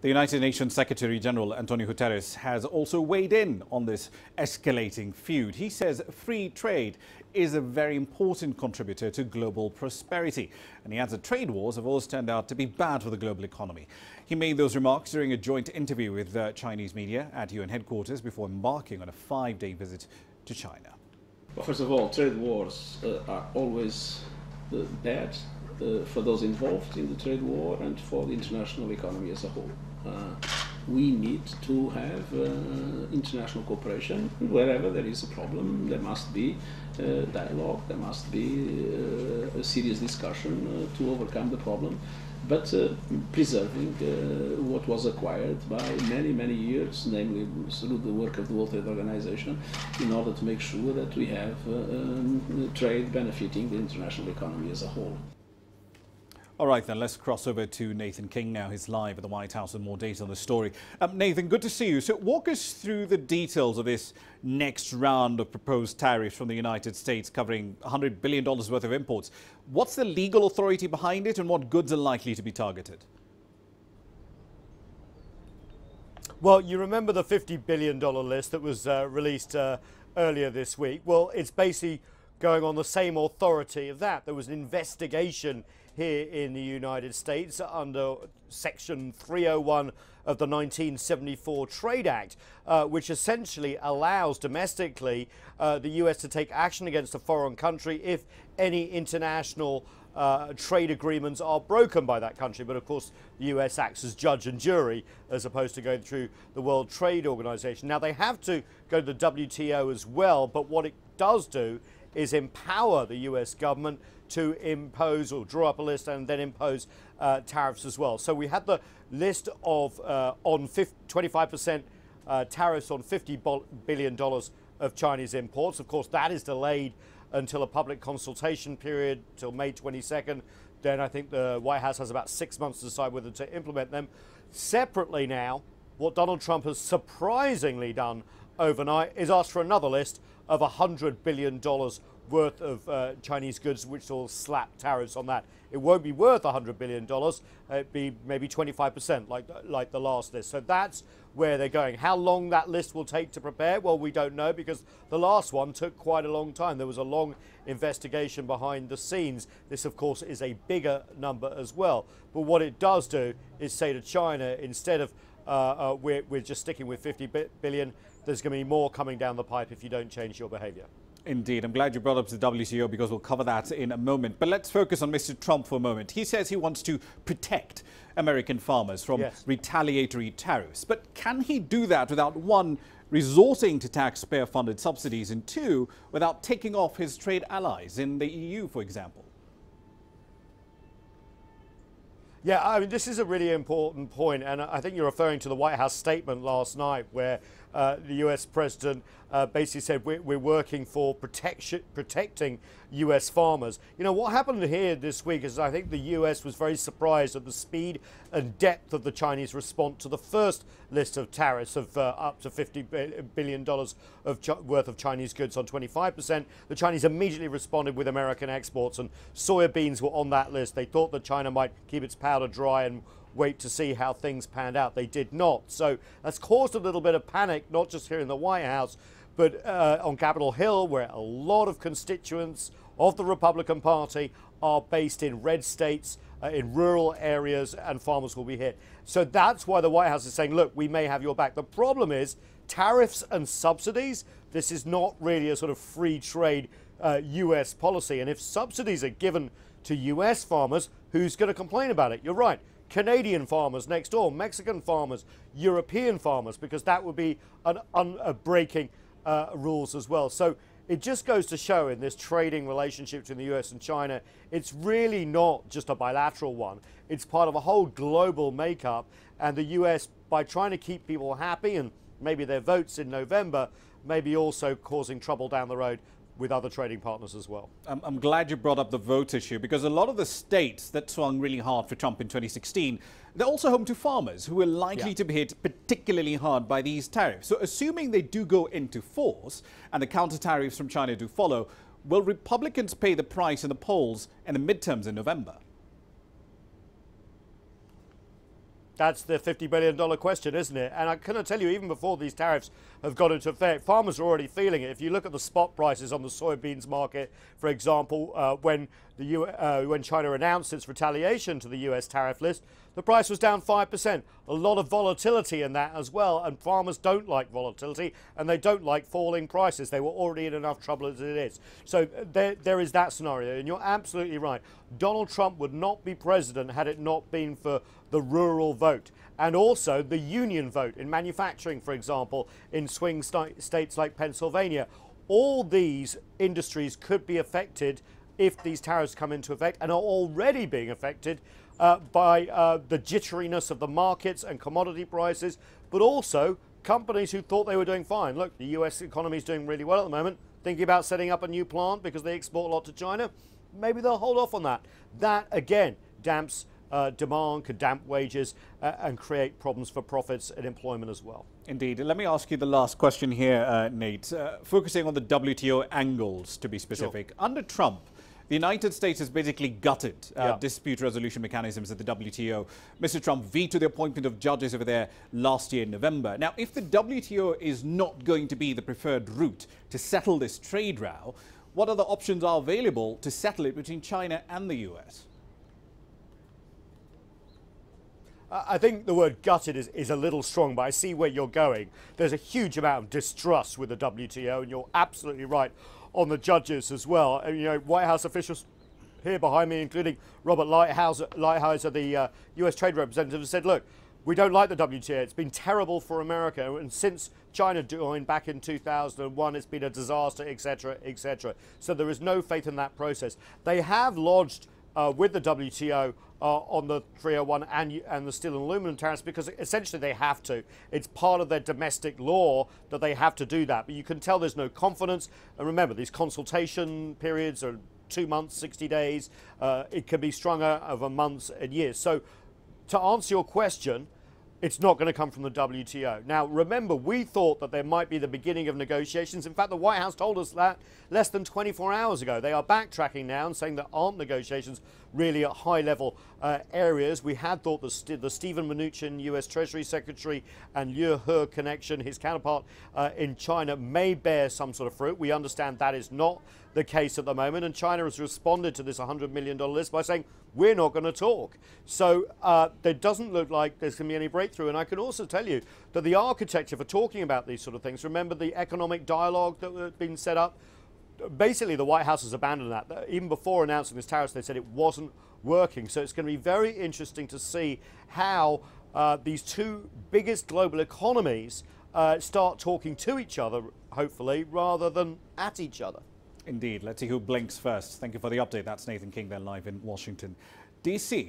The United Nations Secretary-General Antonio Guterres has also weighed in on this escalating feud. He says free trade is a very important contributor to global prosperity. And he adds that trade wars have always turned out to be bad for the global economy. He made those remarks during a joint interview with Chinese media at UN headquarters before embarking on a 5-day visit to China. Well, first of all, trade wars are always bad for those involved in the trade war and for the international economy as a whole. We need to have international cooperation. Wherever there is a problem, there must be dialogue, there must be a serious discussion to overcome the problem, but preserving what was acquired by many years, namely through the work of the World Trade Organization, in order to make sure that we have trade benefiting the international economy as a whole. All right, then let's cross over to Nathan King now. He's live at the White House with more data on the story. Nathan, good to see you. So walk us through the details of this next round of proposed tariffs from the United States covering $100 billion worth of imports. What's the legal authority behind it and what goods are likely to be targeted? Well, you remember the $50 billion list that was released earlier this week? Well, it's basically going on the same authority of that. There was an investigation here in the United States under Section 301 of the 1974 Trade Act, which essentially allows domestically the US to take action against a foreign country if any international trade agreements are broken by that country. But of course, the US acts as judge and jury as opposed to going through the World Trade Organization. Now, they have to go to the WTO as well, but what it does do is empower the US government to impose or draw up a list and then impose tariffs as well. So we had the list of on 25% tariffs on $50 billion of Chinese imports. Of course, that is delayed until a public consultation period till May 22nd. Then I think the White House has about 6 months to decide whether to implement them. Separately now, what Donald Trump has surprisingly done overnight is ask for another list of $100 billion worth of Chinese goods, which will slap tariffs on that. It won't be worth $100 billion. It'd be maybe 25% like the last list. So that's where they're going. How long that list will take to prepare? Well, we don't know, because the last one took quite a long time. There was a long investigation behind the scenes. This, of course, is a bigger number as well. But what it does do is say to China, instead of we're just sticking with 50 billion, there's going to be more coming down the pipe if you don't change your behavior. Indeed. I'm glad you brought up the WTO because we'll cover that in a moment. But let's focus on Mr. Trump for a moment. He says he wants to protect American farmers from retaliatory tariffs. But can he do that without, one, resorting to taxpayer-funded subsidies, and two, without taking off his trade allies in the EU, for example? Yeah, I mean, this is a really important point, and I think you're referring to the White House statement last night where the US president basically said we're working for protecting US farmers. You know, what happened here this week is I think the US was very surprised at the speed and depth of the Chinese response to the first list of tariffs of up to $50 billion worth of Chinese goods on 25%. The Chinese immediately responded with American exports, and soybeans were on that list. They thought that China might keep its powder dry and wait to see how things panned out. They did not. So that's caused a little bit of panic, not just here in the White House, but on Capitol Hill, where a lot of constituents of the Republican Party are based in red states, in rural areas, and farmers will be hit. So that's why the White House is saying, look, we may have your back. The problem is tariffs and subsidies. This is not really a sort of free trade US policy. And if subsidies are given to US farmers, who's going to complain about it? You're right. Canadian farmers next door, Mexican farmers, European farmers, because that would be breaking rules as well. So it just goes to show in this trading relationship between the US and China, it's really not just a bilateral one. It's part of a whole global makeup. And the US, by trying to keep people happy and maybe their votes in November, may be also causing trouble down the road with other trading partners as well. I'm glad you brought up the vote issue, because a lot of the states that swung really hard for Trump in 2016, they're also home to farmers who are likely to be hit particularly hard by these tariffs. So assuming they do go into force and the counter tariffs from China do follow, will Republicans pay the price in the polls and the midterms in November? That's the $50 billion question, isn't it? And I can tell you, even before these tariffs have gone into effect, farmers are already feeling it. If you look at the spot prices on the soybeans market, for example, when China announced its retaliation to the US tariff list, the price was down 5%. A lot of volatility in that as well, and farmers don't like volatility, and they don't like falling prices. They were already in enough trouble as it is. So there is that scenario, and you're absolutely right. Donald Trump would not be president had it not been for the rural vote, and also the union vote in manufacturing, for example, in swing states like Pennsylvania. All these industries could be affected if these tariffs come into effect, and are already being affected by the jitteriness of the markets and commodity prices, but also companies who thought they were doing fine. Look, the US economy is doing really well at the moment, thinking about setting up a new plant because they export a lot to China. Maybe they'll hold off on that. That, again, damps demand, could damp wages and create problems for profits and employment as well. Indeed. Let me ask you the last question here, Nate. Focusing on the WTO angles, to be specific. Sure. Under Trump, the United States has basically gutted dispute resolution mechanisms at the WTO. Mr. Trump vetoed the appointment of judges over there last year in November. Now, if the WTO is not going to be the preferred route to settle this trade row, what other options are available to settle it between China and the US? I think the word gutted is a little strong, but I see where you're going. There's a huge amount of distrust with the WTO, and you're absolutely right on the judges as well. And, you know, White House officials here behind me, including Robert Lighthizer, the US Trade Representative, have said, look, we don't like the WTO. It's been terrible for America. And since China joined back in 2001, it's been a disaster, etc., etc. So there is no faith in that process. They have lodged with the WTO on the 301 and the steel and aluminum tariffs because essentially they have to. It's part of their domestic law that they have to do that. But you can tell there's no confidence. And remember, these consultation periods are 2 months, 60 days. It can be strung over months and years. So to answer your question, it's not going to come from the WTO. Now, remember, we thought that there might be the beginning of negotiations. In fact, the White House told us that less than 24 hours ago. They are backtracking now and saying there aren't negotiations really at high-level areas. We had thought the Steven Mnuchin, US Treasury Secretary, and Liu He connection, his counterpart in China, may bear some sort of fruit. We understand that is not the case at the moment, and China has responded to this $100 million list by saying, we're not going to talk. So there doesn't look like there's going to be any breakthrough. And I can also tell you that the architecture for talking about these sort of things, remember the economic dialogue that had been set up? Basically, the White House has abandoned that. Even before announcing this tariffs, they said it wasn't working. So it's going to be very interesting to see how these two biggest global economies start talking to each other, hopefully, rather than at each other. Indeed. Let's see who blinks first. Thank you for the update. That's Nathan King, then live in Washington, D.C.